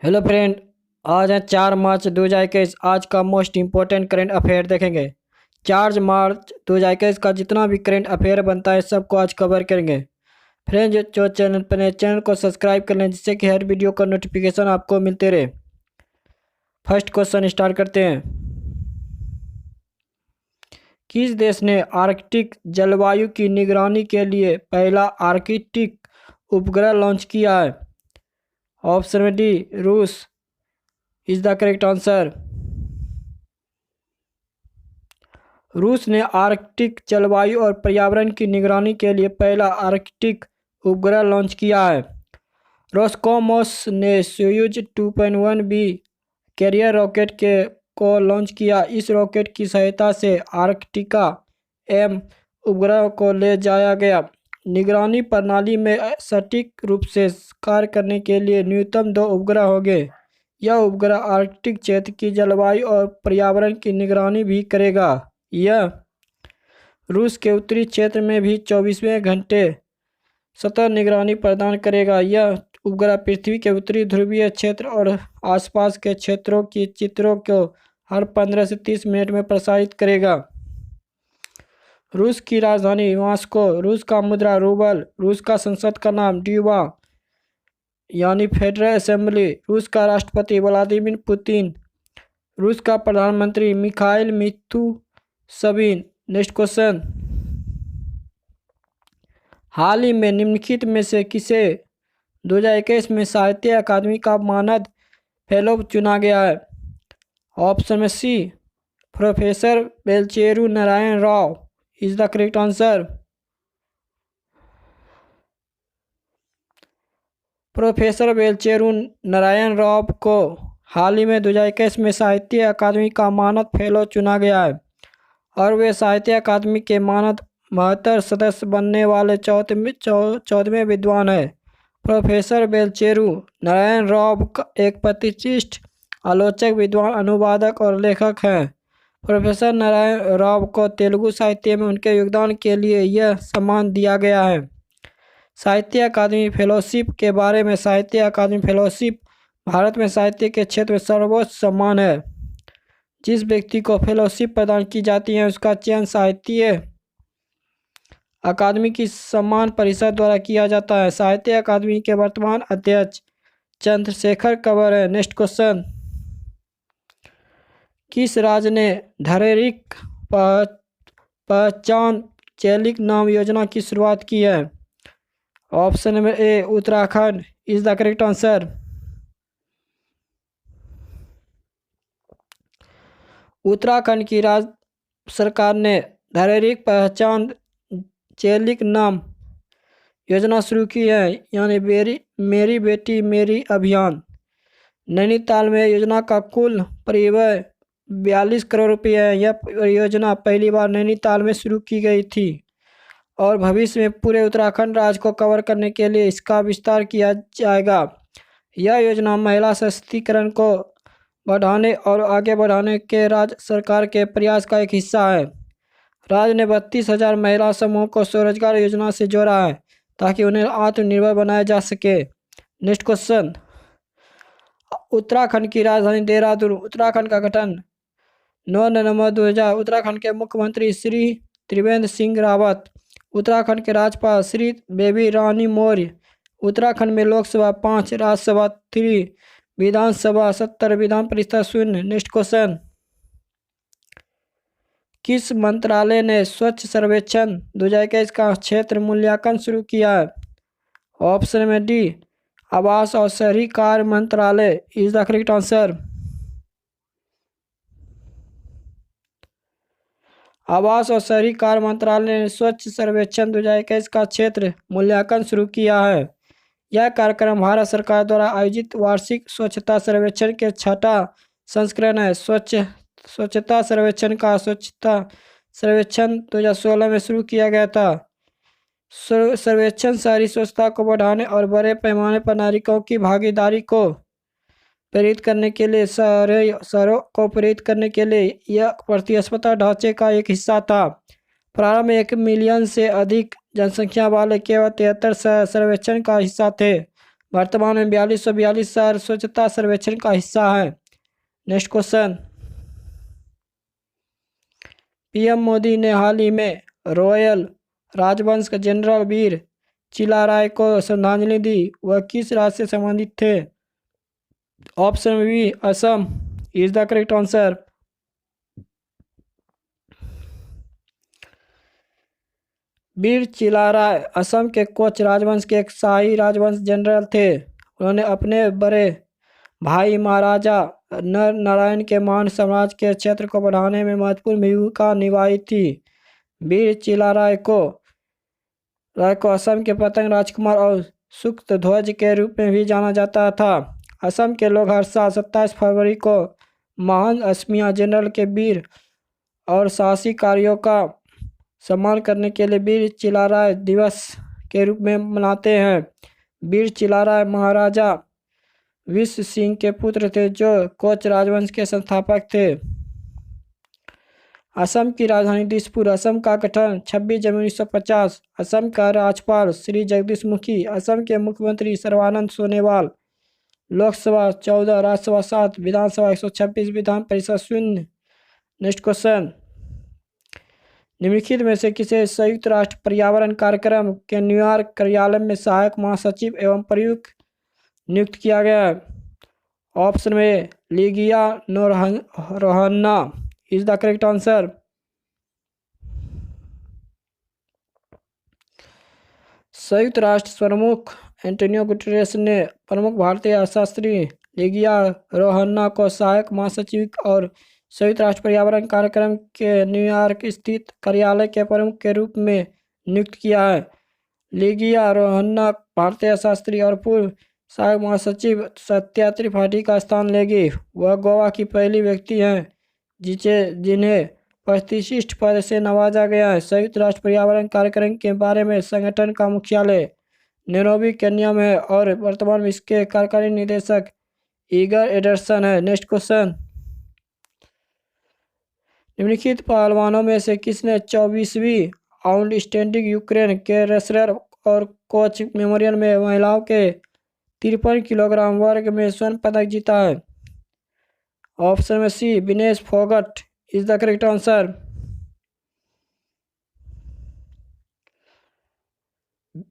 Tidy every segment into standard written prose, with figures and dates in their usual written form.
Hello friend. आज है 4 मार्च 2021। आज का मोस्ट इम्पोर्टेंट करंट अफेयर देखेंगे। 4 मार्च 2021 का जितना भी करंट अफेयर बनता है सबको आज कवर करेंगे। फ्रेंड जो चैनल पर नए, चैनल को सब्सक्राइब कर लें जिससे कि हर वीडियो का नोटिफिकेशन आपको मिलते रहे। फर्स्ट क्वेश्चन स्टार्ट करते हैं। किस देश ने आर्कटिक जलवायु की निगरानी के लिए पहला आर्कटिक उपग्रह लॉन्च किया है? ऑप्शन में डी, रूस इज द करेक्ट आंसर। रूस ने आर्कटिक जलवायु और पर्यावरण की निगरानी के लिए पहला आर्कटिक उपग्रह लॉन्च किया है। रोसकोमोस ने सोयूज 2.1 बी कैरियर रॉकेट को लॉन्च किया। इस रॉकेट की सहायता से आर्कटिका एम उपग्रह को ले जाया गया। निगरानी प्रणाली में सटीक रूप से कार्य करने के लिए न्यूनतम 2 उपग्रह होंगे। यह उपग्रह आर्कटिक क्षेत्र की जलवायु और पर्यावरण की निगरानी भी करेगा। यह रूस के उत्तरी क्षेत्र में भी 24वें घंटे सतत निगरानी प्रदान करेगा। यह उपग्रह पृथ्वी के उत्तरी ध्रुवीय क्षेत्र और आसपास के क्षेत्रों की चित्रों को हर 15 से 30 मिनट में प्रसारित करेगा। रूस की राजधानी मॉस्को, रूस का मुद्रा रूबल, रूस का संसद का नाम ड्यूमा यानी फेडरल असेंबली, रूस का राष्ट्रपति व्लादिमीर पुतिन, रूस का प्रधानमंत्री मिखाइल मित्सुबिन। Next question. हाल ही में निम्नलिखित में से किसे 2021 में साहित्य अकादमी का मानद फेलो चुना गया है? ऑप्शन में C, professor Velcheru Narayana Rao is the correct answer. Professor Velcheru Narayana Rao को हाल ही में 2021 में साहित्य अकादमी का मानद फेलो चुना गया है और वे साहित्य अकादमी के मानद 72 सदस्य बनने वाले 14वें विद्वान हैं। प्रोफेसर वेलचेरू नारायण राव एक प्रतिष्ठित आलोचक, विद्वान, अनुवादक और लेखक हैं। प्रोफेसर नारायण राव को तेलुगु साहित्य में उनके योगदान के लिए यह सम्मान दिया गया है। साहित्य अकादमी फेलोशिप के बारे में। साहित्य अकादमी फेलोशिप भारत में साहित्य के क्षेत्र में सर्वोच्च सम्मान है। जिस व्यक्ति को फेलोशिप प्रदान की जाती है उसका चयन साहित्य अकादमी की सम्मान परिषद द्वारा किया जाता है। साहित्य अकादमी के वर्तमान अध्यक्ष चंद्रशेखर कंवर है। Next question. किस राज्य ने शारीरिक पहचान चेलिक नाम योजना की शुरुआत की है? Option number A, Uttarakhand is the correct answer. Uttarakhand की राज्य सरकार ने शारीरिक पहचान चेलिक नाम योजना शुरू की है यानी मेरी बेटी मेरी अभियान। नैनीताल में योजना का कुल परिव्यय 42 करोड़ रुपये है। यह परियोजना पहली बार नैनीताल में शुरू की गई थी और भविष्य में पूरे उत्तराखंड राज्य को कवर करने के लिए इसका विस्तार किया जाएगा। यह योजना महिला सशक्तिकरण को बढ़ाने और आगे बढ़ाने के राज्य सरकार के प्रयास का एक हिस्सा है। राज्य ने 32,000 महिला समूहों को स्वरोजगार योजना से जोड़ा है ताकि उन्हें आत्मनिर्भर बनाया जा सके। Next question. उत्तराखंड की राजधानी देहरादून। उत्तराखंड का गठन 9 नवंबर 2000। उत्तराखंड के मुख्यमंत्री श्री त्रिवेंद्र सिंह रावत। उत्तराखंड के राज्यपाल श्री बेबी रानी मौर्य। उत्तराखंड में लोकसभा 5, राज्यसभा 3, विधानसभा 70, विधान परिषद 0। Next question. किस मंत्रालय ने स्वच्छ सर्वेक्षण 2021 का क्षेत्र मूल्यांकन शुरू किया है? ऑप्शन में डी, आवास और शहरी कार्य मंत्रालय इज द करेक्ट आंसर। आवास और शहरी कार्य मंत्रालय ने स्वच्छ सर्वेक्षण 2021 का क्षेत्र मूल्यांकन शुरू किया है। यह कार्यक्रम भारत सरकार द्वारा आयोजित वार्षिक स्वच्छता सर्वेक्षण के 6ठा संस्करण है। स्वच्छता सर्वेक्षण 2016 में शुरू किया गया था। सर्वेक्षण शहरी स्वच्छता को बढ़ाने और बड़े पैमाने पर नागरिकों की भागीदारी को प्रेरित करने के लिए शहरों को प्रेरित करने के लिए यह प्रतिस्पर्धा ढांचे का एक हिस्सा था। प्रारंभ में 1 मिलियन से अधिक जनसंख्या वाले केवल 73 शहर सर्वेक्षण का हिस्सा थे। वर्तमान में 4242 शहर स्वच्छता सर्वेक्षण का हिस्सा है। नेक्स्ट क्वेश्चन, पीएम मोदी ने हाल ही में रॉयल राजवंश के जनरल वीर चिलाराय को श्रद्धांजलि दी। वह किस राज्य से संबंधित थे? Option B Assam is the correct answer. Veer Chilarai Assam के कोच राजवंश के एक शाही राजवंश जनरल थे। उन्होंने अपने बड़े भाई महाराजा नर नारायण के मान साम्राज्य के क्षेत्र को बढ़ाने में महत्वपूर्ण भूमिका निभाई थी। वीर चिलाराय को असम के पतंग राजकुमार और सुक्त ध्वज के रूप में भी जाना जाता था। असम के लोग हर साल 27 फरवरी को महान असमिया जनरल के वीर और साहसी कार्यों का सम्मान करने के लिए वीर चिलाराय दिवस के रूप में मनाते हैं। वीर चिलाराय महाराजा विश्व सिंह के पुत्र थे, जो कोच राजवंश के संस्थापक थे। असम की राजधानी दिसपुर। असम का गठन 26 जनवरी 1950। असम का राज्यपाल श्री जगदीश मुखी। असम के मुख्यमंत्री सर्बानंद सोनोवाल। लोकसभा 14, राज्यसभा 7, विधानसभा 126, विधान परिषद 0। नेक्स्ट क्वेश्चन, निम्नलिखित में से किसे संयुक्त राष्ट्र पर्यावरण कार्यक्रम के न्यूयॉर्क कार्यालय में सहायक महासचिव एवं प्रयुक्त नियुक्त किया गया है? ऑप्शन में Ligia नोरोहन्ना is the correct answer. संयुक्त राष्ट्र प्रमुख एंटोनियो गुटेरेस ने प्रमुख भारतीय अर्थशास्त्री लिगिया रोहन्ना को सहायक महासचिव और संयुक्त राष्ट्र पर्यावरण कार्यक्रम के न्यूयॉर्क स्थित कार्यालय के प्रमुख के रूप में नियुक्त किया है। लिगिया रोहन्ना भारतीय अर्थशास्त्री और पूर्व सहायक महासचिव सत्या त्रिपाठी का स्थान लेगी। वह गोवा की पहली व्यक्ति हैं जिन्हें प्रतिष्ठित पद से नवाजा गया है। संयुक्त राष्ट्र पर्यावरण कार्यक्रम के बारे में संगठन का मुख्यालय नैरोबी केन्या में है और वर्तमान में इसके कार्यकारी निदेशक ईगर एडरसन है। नेक्स्ट क्वेश्चन, निम्नलिखित पहलवानों में से किसने 24वीं आउटस्टैंडिंग यूक्रेन के रेसलर और कोच मेमोरियल में महिलाओं के 53 किलोग्राम वर्ग में स्वर्ण पदक जीता है? ऑप्शन में C Vinesh Phogat is the correct answer.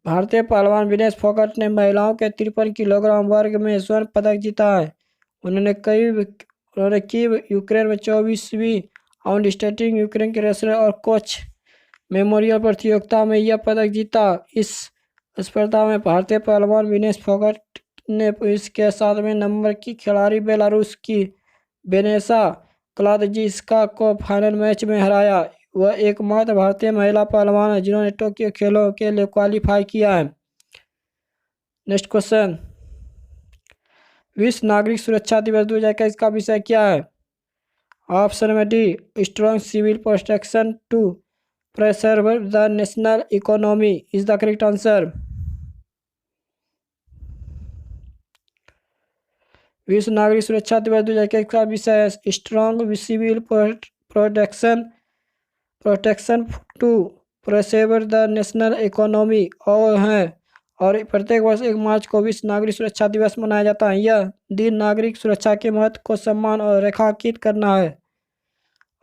भारतीय पहलवान विनेश फोगट ने महिलाओं के 53 किलोग्राम वर्ग में स्वर्ण पदक जीता है। उन्होंने कीव यूक्रेन में 24वीं आउटस्टैंडिंग यूक्रेन के रेसलर और कोच मेमोरियल प्रतियोगिता में यह पदक जीता। इस स्पर्धा में भारतीय पहलवान विनेश फोगट ने इसके 7वें नंबर की खिलाड़ी बेलारूस की वेनेसा क्लादजिस्का को फाइनल मैच में हराया। वह एकमात्र भारतीय महिला पहलवान है जिन्होंने टोक्यो खेलों के लिए क्वालिफाई किया है। नेक्स्ट क्वेश्चन, विश्व नागरिक सुरक्षा दिवस 2021 का विषय क्या है? ऑप्शन में D strong civil protection to preserve the national economy is the correct answer. विश्व नागरिक सुरक्षा दिवस 2021 का विषय है strong civil protection to preserve the national economy और प्रत्येक वर्ष 1 मार्च को विश्व नागरिक सुरक्षा दिवस मनाया जाता है। यह दिन नागरिक सुरक्षा के महत्व को सम्मान और रेखांकित करना है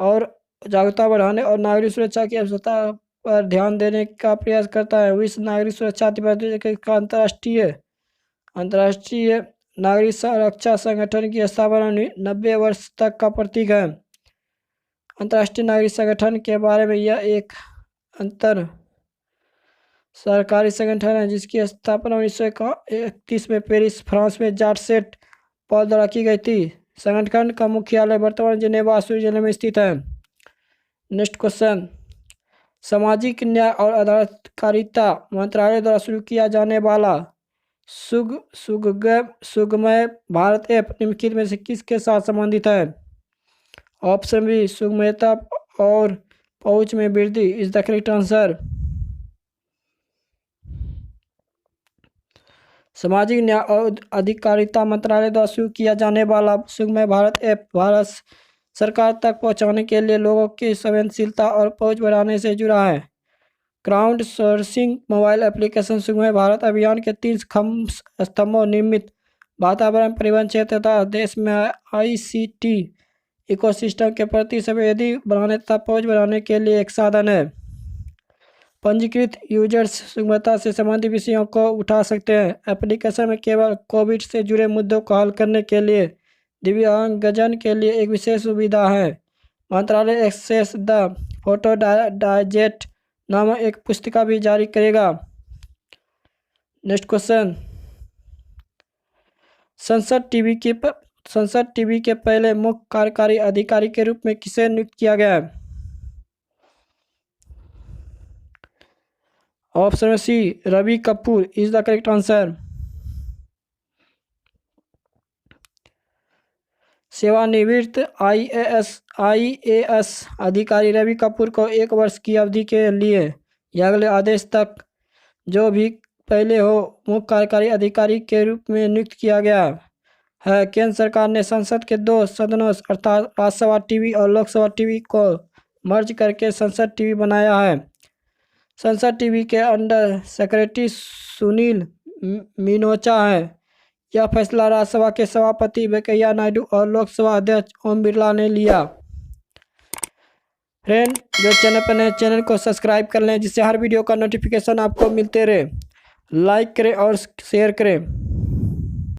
और जागरूकता बढ़ाने और नागरिक सुरक्षा की आवश्यकता पर ध्यान देने का प्रयास करता है। विश्व नागरिक सुरक्षा दिवस 2021 का अंतर्राष्ट्रीय नागरिक सुरक्षा संगठन की स्थापना 90 वर्ष तक का प्रतीक है। अंतर्राष्ट्रीय नागरिक संगठन के बारे में यह एक अंतर सरकारी संगठन है जिसकी स्थापना 1931 में पेरिस फ्रांस में जॉर्ज सेट पॉल द्वारा की गई थी। संगठन का मुख्यालय वर्तमान जिनेवा स्विट्जरलैंड में स्थित है। नेक्स्ट क्वेश्चन, सामाजिक न्याय और आधिकारिता मंत्रालय द्वारा शुरू किया जाने वाला सुगमय भारत ऐप निम्नलिखित में से किसके साथ संबंधित है? ऑप्शन बी सुगमयता और पहुंच में वृद्धि इज द करेक्ट आंसर। सामाजिक न्याय और अधिकारिता मंत्रालय द्वारा शुरू किया जाने वाला सुगमय भारत ऐप भारत सरकार तक पहुंचाने के लिए लोगों की संवेदनशीलता और पहुंच बढ़ाने से जुड़ा है। क्राउड सोर्सिंग मोबाइल एप्लीकेशन सुगम भारत अभियान के 3 स्तंभों निर्मित वातावरण, परिवहन क्षेत्र तथा देश में ICT इकोसिस्टम के प्रति संवेदी बनाने तथा पहुंच बढ़ाने के लिए एक साधन है। पंजीकृत यूजर्स सुगमता से संबंधित विषयों को उठा सकते हैं। एप्लीकेशन में केवल कोविड से जुड़े मुद्दों को हल करने के लिए दिव्यांगजन के लिए एक विशेष सुविधा है। मंत्रालय एक्सेस द फोटो डाइजेस्ट नामक एक पुस्तिका भी जारी करेगा। नेक्स्ट क्वेश्चन, संसद टीवी के पहले मुख्य कार्यकारी अधिकारी के रूप में किसे नियुक्त किया गया है? Option C Ravi Kapoor is the correct answer. सेवानिवृत्त IAS अधिकारी रवि कपूर को 1 वर्ष की अवधि के लिए या अगले आदेश तक जो भी पहले हो मुख्य कार्यकारी अधिकारी के रूप में नियुक्त किया गया है। केंद्र सरकार ने संसद के 2 सदनों अर्थात राज्यसभा टीवी और लोकसभा टीवी को मर्ज करके संसद टीवी बनाया है। संसद टीवी के अंडर सेक्रेटरी सुनील मीनोचा है। यह फैसला राज्यसभा के सभापति वेंकैया नायडू और लोकसभा अध्यक्ष ओम बिरला ने लिया। फ्रेंड, जो चैनल पर नए चैनल को सब्सक्राइब कर लें जिससे हर वीडियो का नोटिफिकेशन आपको मिलते रहे। लाइक करें और शेयर करें।